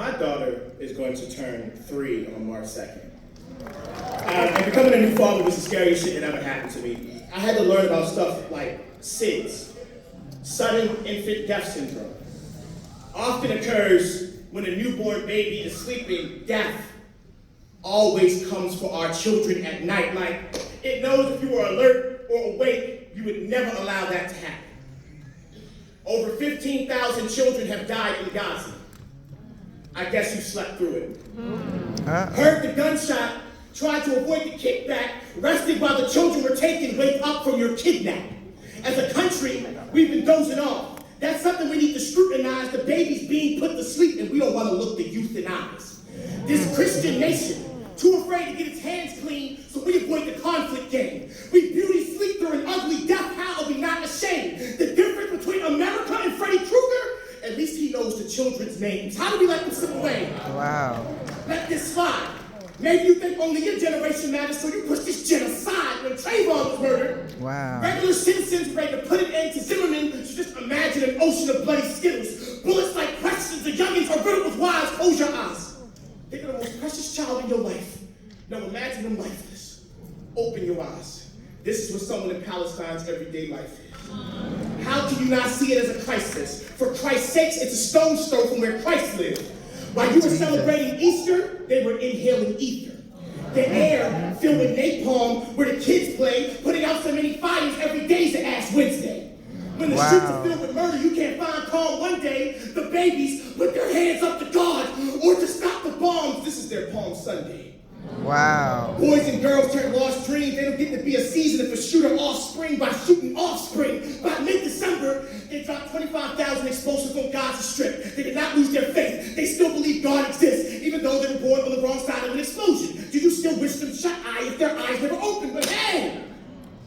My daughter is going to turn 3 on March 2nd. And becoming a new father was the scariest shit that ever happened to me. I had to learn about stuff like SIDS, sudden infant death syndrome. Often occurs when a newborn baby is sleeping. Death always comes for our children at night. Like, it knows if you were alert or awake, you would never allow that to happen. Over 15,000 children have died in Gaza. I guess you slept through it. Heard the gunshot, tried to avoid the kickback, rested while the children were taken, wake up from your kidnap. As a country, we've been dozing off. That's something we need to scrutinize. The baby's being put to sleep, and we don't want to look the youth in eyes. This Christian nation, too afraid to get its hands clean, so we avoid the conflict game. We beauty sleep through an ugly death. How are we not ashamed? The difference between America and Freddy Krueger? At least he knows the children's names. How do we let them slip away? Wow. Let this slide. Maybe you think only your generation matters, so you push this genocide when Trayvon was murdered. Wow. Regular citizens ready to put an end to Zimmerman. So just imagine an ocean of bloody Skittles. Bullets like questions, the youngins are riddled with wives. Close your eyes. Think of the most precious child in your life. Now imagine them lifeless. Open your eyes. This is what someone in Palestine's everyday life is. How can you not see it as a crisis? For Christ's sakes, it's a stone's throw from where Christ lived. While you were celebrating Easter, they were inhaling ether. The air filled with napalm where the kids play, putting out so many fires every day's an Ash Wednesday. When the streets are filled with murder, you can't find calm one day. The babies put their hands up to God or to stop the bombs. This is their Palm Sunday. Wow. Boys and girls turn lost dreams. They don't get to be a season if a shooter offspring by shooting offspring. By mid-December, they dropped 25,000 explosives on Gaza Strip. They did not lose their faith. They still believe God exists, even though they were born on the wrong side of an explosion. Do you still wish them shut eye if their eyes never opened? But hey,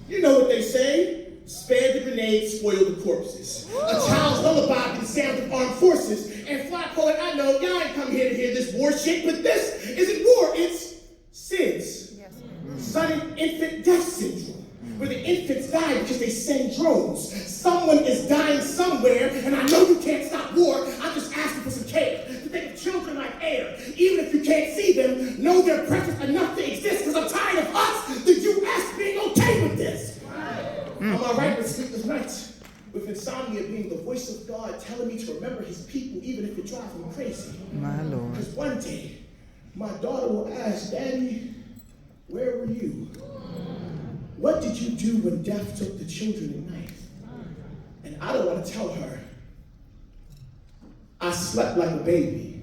you know what they say. Spare the grenades, spoil the corpses. A child's lullaby be the sound of armed forces. And Flypoet, I know y'all ain't come here to hear this war shit, but this isn't war, it's SIDS. Yes. Sudden infant death syndrome, where the infants die because they send drones. Someone is dying somewhere, and I know you can't stop war. I'm just asking for some care. To think of children like air, even if you can't see them, know they're precious enough to exist, because I'm tired of us, the U.S., being okay with this. I'm all right with sleepless nights, with insomnia being the voice of God telling me to remember his people, even if it drives me crazy. My Lord. Because one day, my daughter will ask, Daddy, where were you? What did you do when death took the children at night? And I don't want to tell her, I slept like a baby.